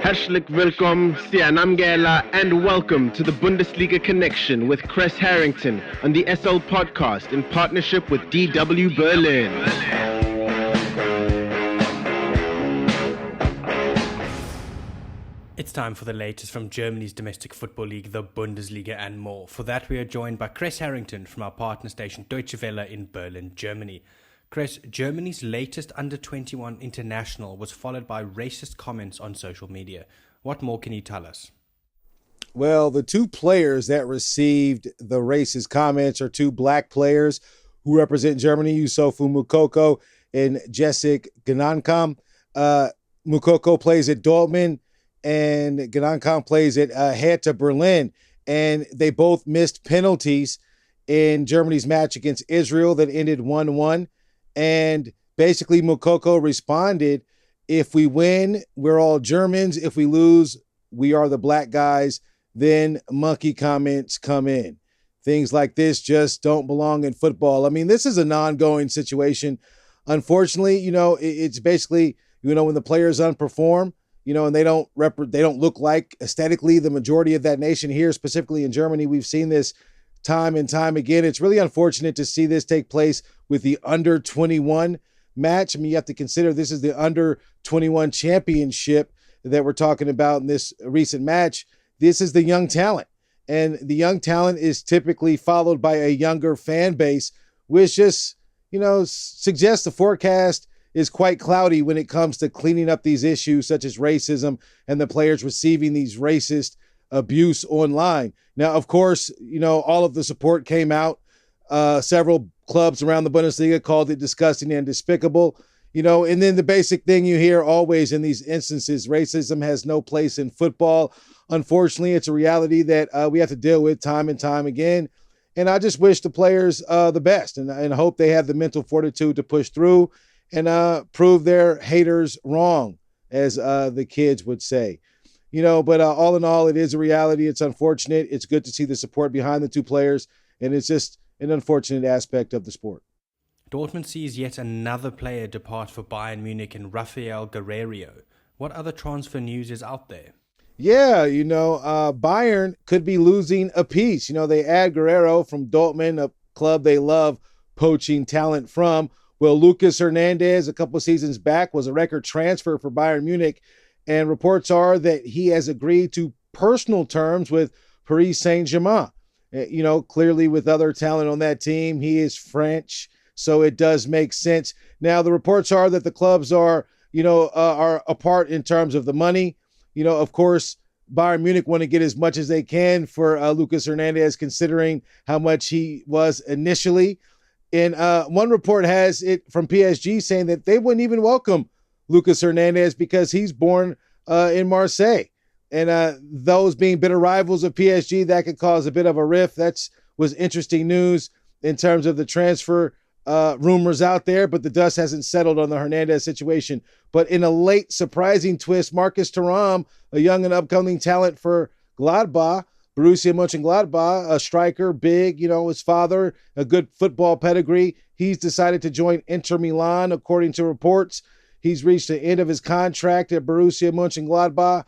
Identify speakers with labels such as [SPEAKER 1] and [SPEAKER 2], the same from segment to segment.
[SPEAKER 1] Herzlich willkommen, Sianamgela, and welcome to the Bundesliga Connection with Kres Harrington on the SL Podcast in partnership with DW Berlin.
[SPEAKER 2] It's time for the latest from Germany's domestic football league, the Bundesliga, and more. For that, we are joined by Kres Harrington from our partner station Deutsche Welle in Berlin, Germany. Kres, Germany's latest under-21 international was followed by racist comments on social media. What more can you tell us?
[SPEAKER 3] Well, the two players that received the racist comments are two black players who represent Germany, Yusufu Moukoko and Jessic Gnankam. Moukoko plays at Dortmund and Gnankam plays at Hertha Berlin, and they both missed penalties in Germany's match against Israel that ended 1-1. And basically, Moukoko responded, if we win, we're all Germans. If we lose, we are the black guys. Then monkey comments come in. Things like this just don't belong in football. I mean, this is an ongoing situation. Unfortunately, it's basically, when the players underperform, and they don't look like aesthetically the majority of that nation here, specifically in Germany. We've seen this time and time again. It's really unfortunate to see this take place with the under-21 match. I mean, you have to consider this is the under-21 championship that we're talking about in this recent match. This is the young talent, and the young talent is typically followed by a younger fan base, which just, suggests the forecast is quite cloudy when it comes to cleaning up these issues such as racism and the players receiving these racist abuse online. Now, of course, all of the support came out. Several clubs around the Bundesliga called it disgusting and despicable, and then the basic thing you hear always in these instances, racism has no place in football. Unfortunately, it's a reality that we have to deal with time and time again. And I just wish the players the best and hope they have the mental fortitude to push through and prove their haters wrong, as the kids would say. But all in all, it is a reality. It's unfortunate. It's good to see the support behind the two players, and it's just an unfortunate aspect of the sport.
[SPEAKER 2] Dortmund sees yet another player depart for Bayern Munich in Raphael Guerreiro. What other transfer news is out there?
[SPEAKER 3] Yeah, Bayern could be losing a piece. They add Guerreiro from Dortmund, a club they love poaching talent from. Well, Lucas Hernandez, a couple seasons back, was a record transfer for Bayern Munich, and reports are that he has agreed to personal terms with Paris Saint-Germaine. Clearly with other talent on that team, he is French, so it does make sense. Now, the reports are that the clubs are apart in terms of the money. Of course, Bayern Munich want to get as much as they can for Lucas Hernandez, considering how much he was initially. And one report has it from PSG saying that they wouldn't even welcome Lucas Hernandez because he's born in Marseille. And those being bitter rivals of PSG, that could cause a bit of a rift. That was interesting news in terms of the transfer rumors out there, but the dust hasn't settled on the Hernandez situation. But in a late surprising twist, Marcus Thuram, a young and upcoming talent for Gladbach, Borussia Mönchengladbach, a striker, big, his father, a good football pedigree. He's decided to join Inter Milan, according to reports. He's reached the end of his contract at Borussia Mönchengladbach.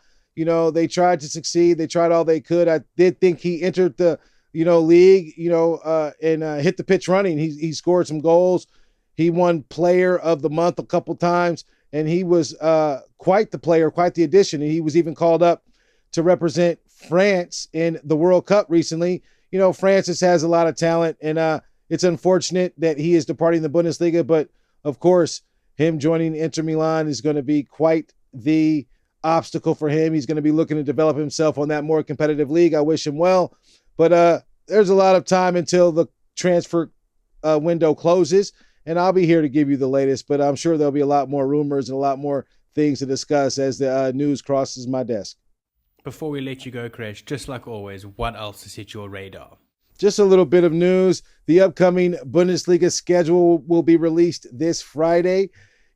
[SPEAKER 3] They tried to succeed. They tried all they could. I did think he entered the, league, and hit the pitch running. He scored some goals. He won Player of the Month a couple times, and he was quite the player, quite the addition. And he was even called up to represent France in the World Cup recently. France just has a lot of talent, and it's unfortunate that he is departing the Bundesliga. But of course, him joining Inter Milan is going to be quite the obstacle for him. He's going to be looking to develop himself on that more competitive league. I wish him well, but there's a lot of time until the transfer window closes, and I'll be here to give you the latest. But I'm sure there'll be a lot more rumors and a lot more things to discuss as the news crosses my desk.
[SPEAKER 2] Before we let you go, Kres, just like always, what else has hit your radar?
[SPEAKER 3] Just a little bit of news. The upcoming Bundesliga schedule will be released this Friday.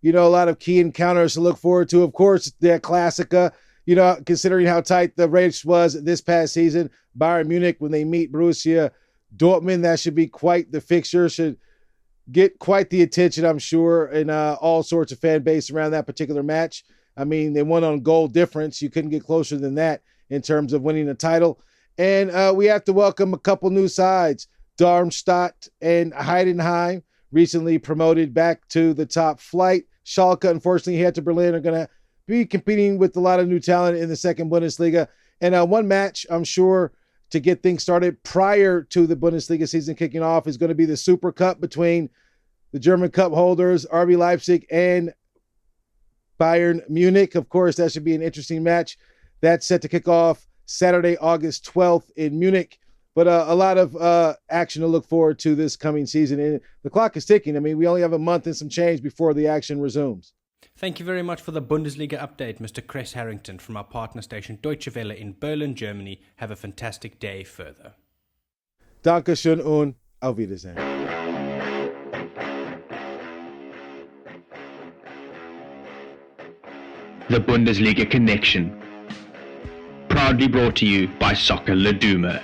[SPEAKER 3] A lot of key encounters to look forward to. Of course, the Klassiker, considering how tight the race was this past season. Bayern Munich, when they meet Borussia Dortmund, that should be quite the fixture. Should get quite the attention, I'm sure, and all sorts of fan base around that particular match. I mean, they won on goal difference. You couldn't get closer than that in terms of winning a title. And we have to welcome a couple new sides. Darmstadt and Heidenheim, recently promoted back to the top flight. Schalke, unfortunately, head to Berlin, are going to be competing with a lot of new talent in the second Bundesliga. And one match, I'm sure, to get things started prior to the Bundesliga season kicking off is going to be the Super Cup between the German Cup holders, RB Leipzig and Bayern Munich. Of course, that should be an interesting match. That's set to kick off Saturday, August 12th in Munich. But a lot of action to look forward to this coming season. And the clock is ticking. I mean, we only have a month and some change before the action resumes.
[SPEAKER 2] Thank you very much for the Bundesliga update, Mr. Kres Harrington from our partner station Deutsche Welle in Berlin, Germany. Have a fantastic day further.
[SPEAKER 3] Dankeschön und auf Wiedersehen.
[SPEAKER 4] The Bundesliga Connection. Proudly brought to you by Soccer Laduma.